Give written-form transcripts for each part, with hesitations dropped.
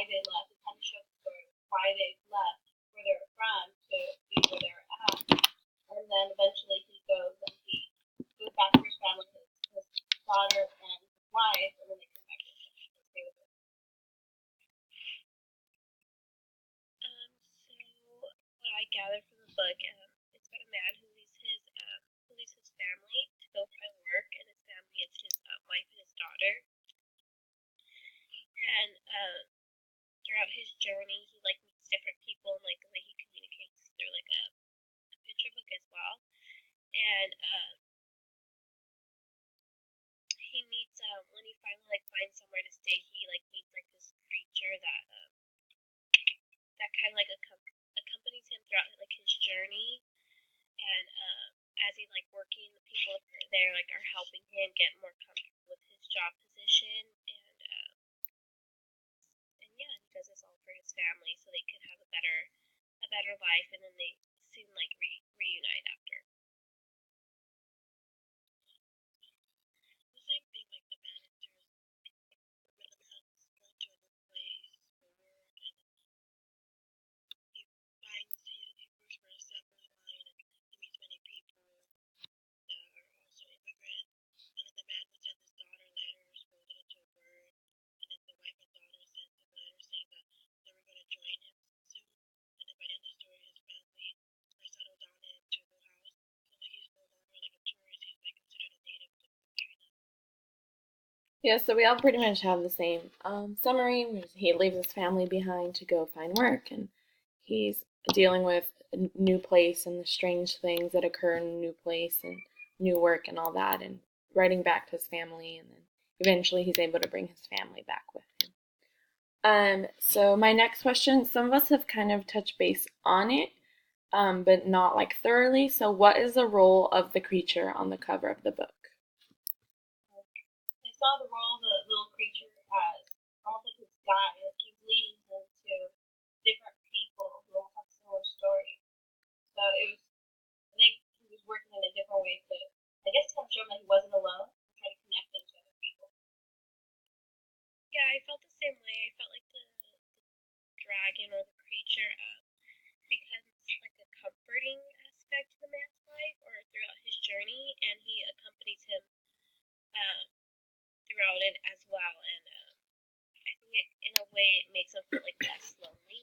why they left. It kind of shows the story of why they left, where they were from, to be where they're at. And then eventually he goes and he goes back to his family, his daughter and his wife, and then they come back and stay with him. So what I gather from the book, it's about a man who leaves his family to go find work, and his family is his wife and his daughter. And throughout his journey, he like meets different people, and like the way he communicates through like a picture book as well. And he meets when he finally like finds somewhere to stay, he like meets like this creature that kind of like accompanies him throughout like his journey. And as he's like working, the people there like are helping him get more comfortable with his job position. And yeah, he does this all for his family so they could have a better life, and then they soon like reunite after. The same thing, like the man enters when the man's going to a new place for work, and he works for a assembly line, and he meets many people that are also immigrants. And then the man would send his daughter letters folded into a bird, and then the wife and daughter sent him letters saying that they were going to join him soon. And then by the end of the story, his family are settled down into a new house, so like he's no longer like a tourist; he's like considered a native of China. Yeah, so we all pretty much have the same summary. He leaves his family behind to go find work, and he's dealing with a new place and the strange things that occur in a new place and new work and all that, and writing back to his family, and then eventually he's able to bring his family back with him. So my next question, some of us have kind of touched base on it, but not like thoroughly. So what is the role of the creature on the cover of the book? I saw the role the little creature has, almost like his guide. Like he's leading him to different people who all have similar stories. So it was, I think he was working in a different way to, I guess, kind of show him that he wasn't alone and try to connect him to other people. Yeah, I felt the same way. I felt like the dragon or the creature becomes like a comforting aspect to the man's life or throughout his journey, and he accompanies him uh, throughout it as well. And I think in a way it makes him feel like less lonely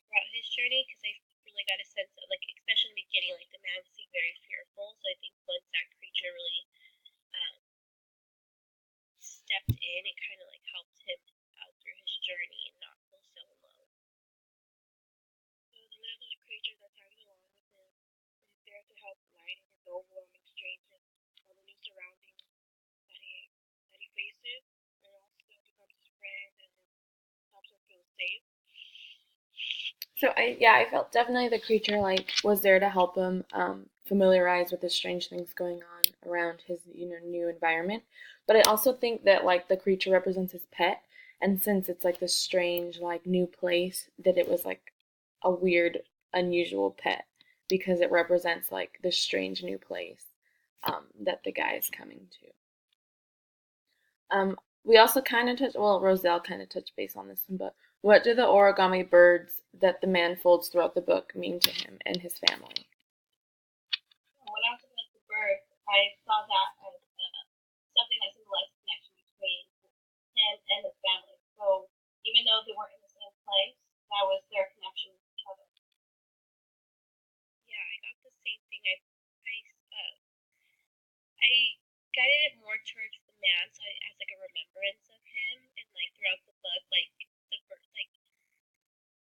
throughout his journey, because I really got a sense of like, especially in the beginning, like the man seemed very fearful. So I think once that creature really um, stepped in, it kind of like helped him out through his journey and not feel so alone. So the little creature that tags along with him is there to help lighten his overwhelming strangeness or the new surroundings that he faces, and also becomes his friend and helps him feel safe. So I felt definitely the creature like was there to help him familiarize with the strange things going on around his new environment. But I also think that like the creature represents his pet, and since it's like this strange like new place, that it was like a weird, unusual pet because it represents like this strange new place that the guy is coming to. We also kind of touched, well, Roselle kind of touched base on this one, but what do the origami birds that the man folds throughout the book mean to him and his family? When I was looking at the bird, I saw that as something that symbolized connection between him and his family. So even though they weren't in the same place, that was their connection with each other. Yeah, I got the same thing. I guided it more towards the man, so as like a remembrance of him, and like throughout the book, like the bird, like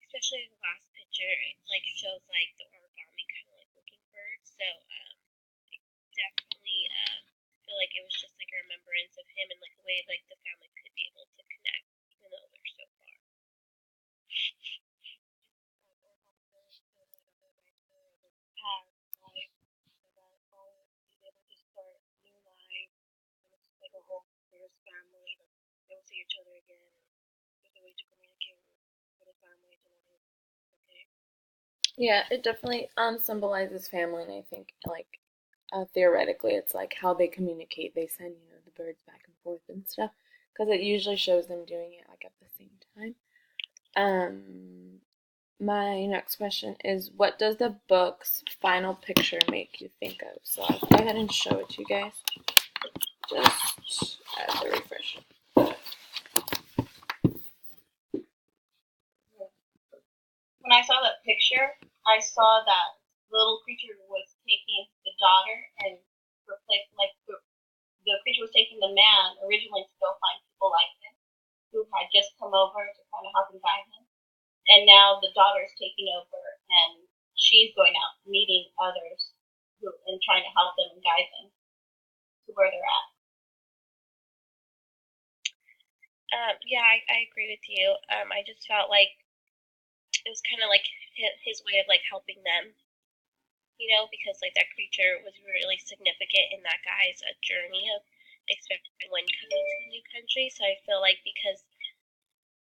especially the last picture, it like shows like the origami kind of like looking bird. So I definitely feel like it was just like a remembrance of him and like the way like the family could be able to connect, even though they're so far. Past life, so that all he's able to start new life, and it's like a hope for his family that they will see each other again. There's a way to communicate with his family to know he's okay. Yeah, it definitely symbolizes family, and I think like theoretically, it's like how they communicate. They send the birds back and forth and stuff because it usually shows them doing it like at the same time. My next question is, what does the book's final picture make you think of? So I'll go ahead and show it to you guys. Just as a refresher. When I saw that picture, I saw that the little creature was taking the daughter and replaced, like, the creature was taking the man originally to go find people like him who had just come over to kind of help and guide him. And now the daughter's taking over and she's going out meeting others who and trying to help them and guide them to where they're at. Yeah, I agree with you. I just felt like it was kind of like his way of like helping them, you know, because like that creature was really significant in that guy's journey of expecting when coming to the new country. So I feel like because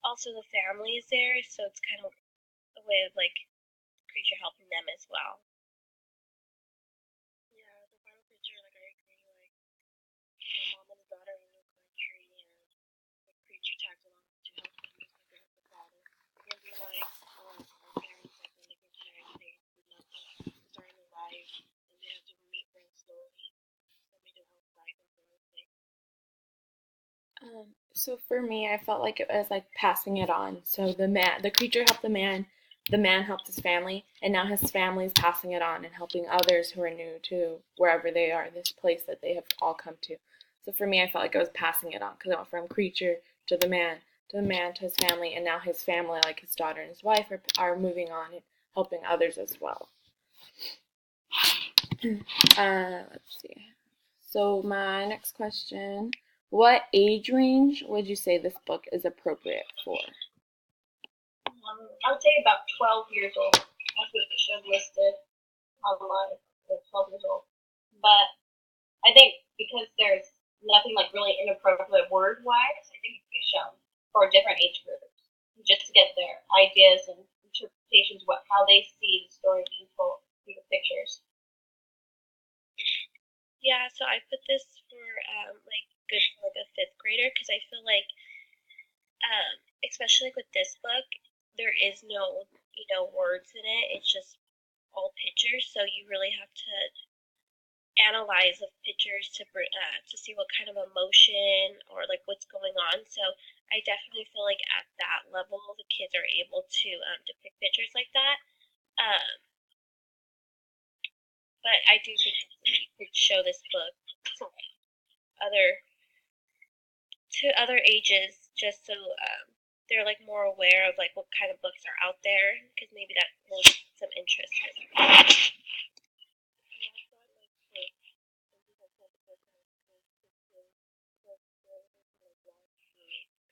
also the family is there, so it's kind of a way of like the creature helping them as well. Yeah, the final picture, like I agree, like the mom and the daughter in a new country and the creature tags along to help them just like they help the father. It can be like our parents like when they go to the United States with nothing, start a new life and they have to meet friends slowly. Somebody to help guide them through things. So for me, I felt like it was like passing it on. So the creature helped the man helped his family, and now his family is passing it on and helping others who are new to wherever they are, this place that they have all come to. So for me, I felt like I was passing it on because I went from creature to the man, to the man to his family, and now his family, like his daughter and his wife, are moving on and helping others as well. Let's see. So my next question, what age range would you say this book is appropriate for? I would say about 12 years old. That's what it showed listed online. 12 years old. But I think because there's nothing like really inappropriate word wise, I think it could be shown for different age groups just to get their ideas and interpretations how they see the story being told through the pictures. Yeah, so I put this for like good for like a fifth grader because I feel like especially like with this book, there is no words in it. It's just all pictures, so you really have to analyze the pictures to see what kind of emotion or like what's going on. So I definitely feel like at that level, the kids are able to depict pictures like that. Um, but I do think you could show this book to other ages just so they're like more aware of like what kind of books are out there because maybe that will get some interest in it.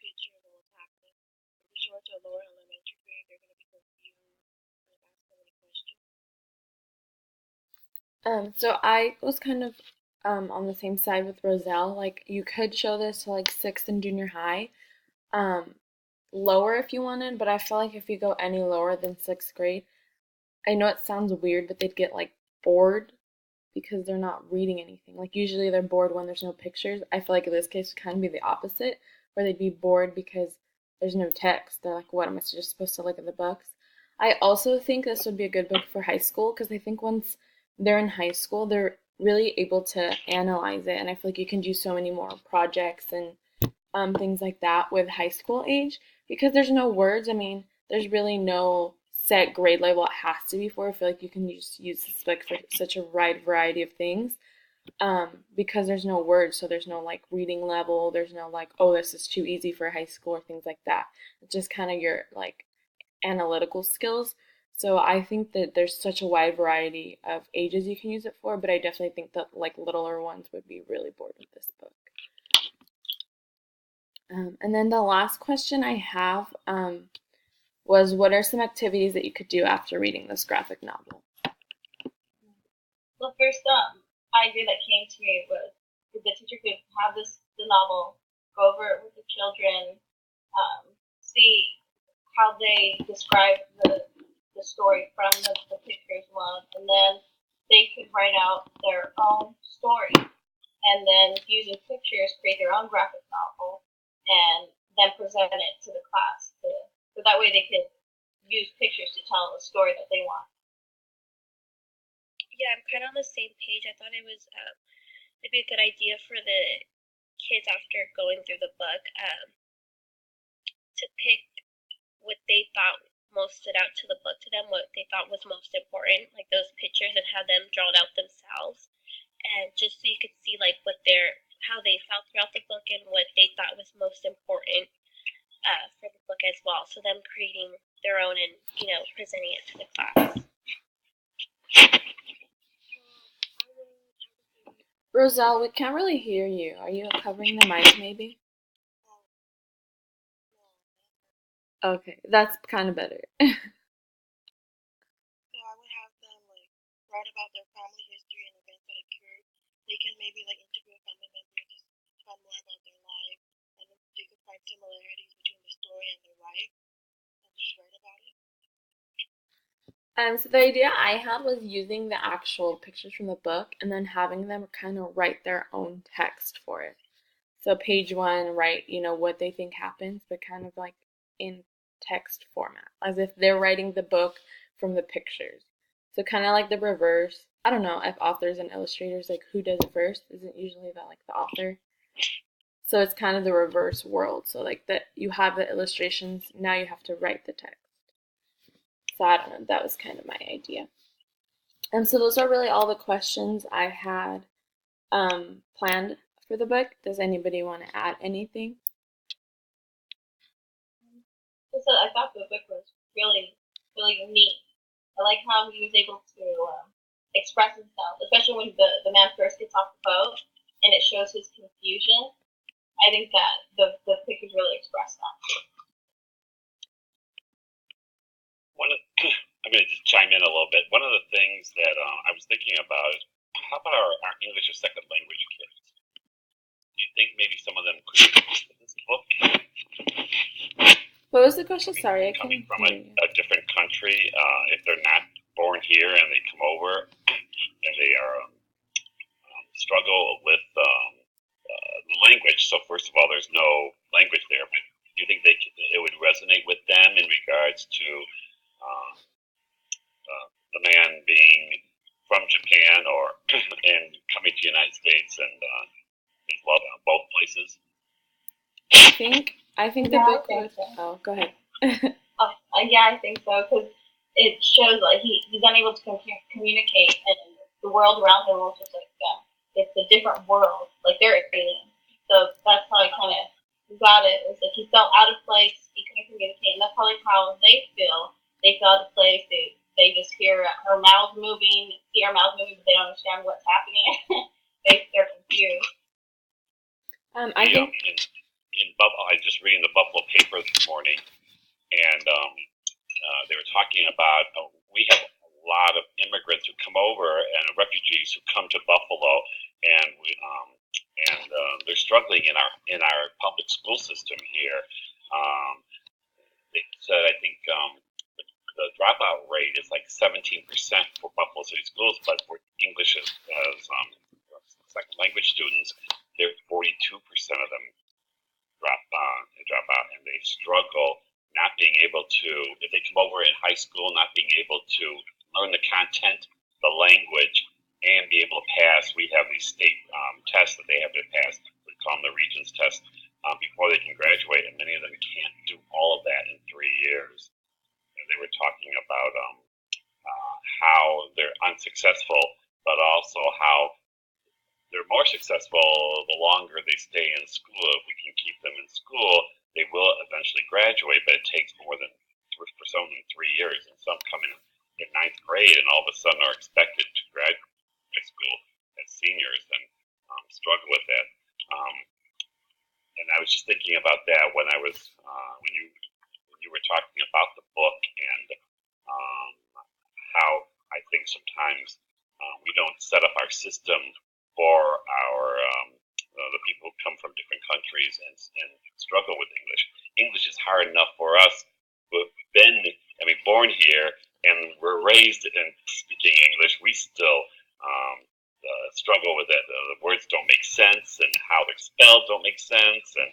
Picture of what's happening. If you show it to a lower elementary grade, they're gonna be confused and ask so many questions. So I was kind of on the same side with Roselle. Like you could show this to like sixth and junior high, um, lower if you wanted, but I feel like if you go any lower than sixth grade, I know it sounds weird, but they'd get like bored because they're not reading anything. Like usually they're bored when there's no pictures. I feel like in this case it would kind of be the opposite, where they'd be bored because there's no text. They're like, what am I just supposed to look at the books? I also think this would be a good book for high school because I think once they're in high school, they're really able to analyze it, and I feel like you can do so many more projects and things like that with high school age because there's no words. I mean, there's really no set grade level it has to be for. I feel like you can just use this book for such a wide variety of things because there's no words, so there's no like reading level. There's no like, oh, this is too easy for high school or things like that. It's just kind of your like analytical skills. So I think that there's such a wide variety of ages you can use it for, but I definitely think that like littler ones would be really bored with this book. And then the last question I have was, what are some activities that you could do after reading this graphic novel? The first idea that came to me was if the teacher could have the novel, go over it with the children, see how they describe the story from the pictures one, and then they could write out their own story, and then using pictures create their own graphic novel, and then present it to the class to that way they could use pictures to tell a story that they want. Yeah, I'm kind of on the same page. I thought it'd be a good idea for the kids after going through the book to pick what they thought most stood out to the book to them, what they thought was most important, like those pictures, and have them draw it out themselves, and just so you could see like how they felt throughout the book and what they thought was most important for the book as well. So them creating their own and presenting it to the class. Roselle, we can't really hear you. Are you covering the mic maybe? Okay, that's kind of better. So I would have them like write about their family history and events that occurred. They can maybe like interview a family member and just tell more about their life, and then they could find similarities between the story and their life, and just write about it. So the idea I had was using the actual pictures from the book and then having them kind of write their own text for it. So page 1, write, what they think happens, but kind of like in text format, as if they're writing the book from the pictures. So kind of like the reverse. I don't know if authors and illustrators, like who does it first, isn't usually the author. So it's kind of the reverse world. So like that you have the illustrations, now you have to write the text. So I don't know, that was kind of my idea. And so those are really all the questions I had planned for the book. Does anybody want to add anything? So I thought the book was really, really neat. I like how he was able to express himself, especially when the man first gets off the boat and it shows his confusion. I think that the pictures really express that. I'm going to just chime in a little bit. One of the things that I was thinking about is, how about our English as second language kids? Do you think maybe some of them could read this book? What was the question? Sorry, I coming couldn't from a different country, if they're not born here and they come over and they are struggle with the language. So first of all, there's no language there, but do you think it would resonate with them in regards to the man being from Japan and coming to the United States and his love of both places? I think the book would. So. Oh, go ahead. Yeah, I think so, because it shows like he's unable to communicate, and the world around him was just like it's a different world, like they're aliens. So that's how I kind of got it. It was like he felt out of place, he couldn't communicate, and that's probably how they feel. They feel out of place. They just hear her mouth moving, see her mouth moving, but they don't understand what's happening. They're confused. I think in Buffalo, I just reading the Buffalo paper this morning, and they were talking about we have a lot of immigrants who come over and refugees who come to Buffalo, and they're struggling in our public school system here. They said I think the dropout rate is like 17% for Buffalo City Schools, but for English as second language students, there's 42% of them drop out, and they struggle not being able to, if they come over in high school, not being able to learn the content, the language, and be able to pass. We have these state tests that they have to pass. We call them the Regents test before they can graduate, and many of them can't do all of that in 3 years. And they were talking about how they're unsuccessful, but also how they're more successful the longer they stay in school. If we can keep them in school, they will eventually graduate, but it takes more than, for some of them, 3 years. And some come in ninth grade and all of a sudden are expected to graduate high school as seniors and struggle with that. And I was just thinking about that when I was when you were talking about the book and how I think sometimes we don't set up our system for our the people who come from different countries and struggle with English. English is hard enough for us who've been, born here and we're raised in speaking English. We still struggle with it. The words don't make sense, and how they're spelled don't make sense, and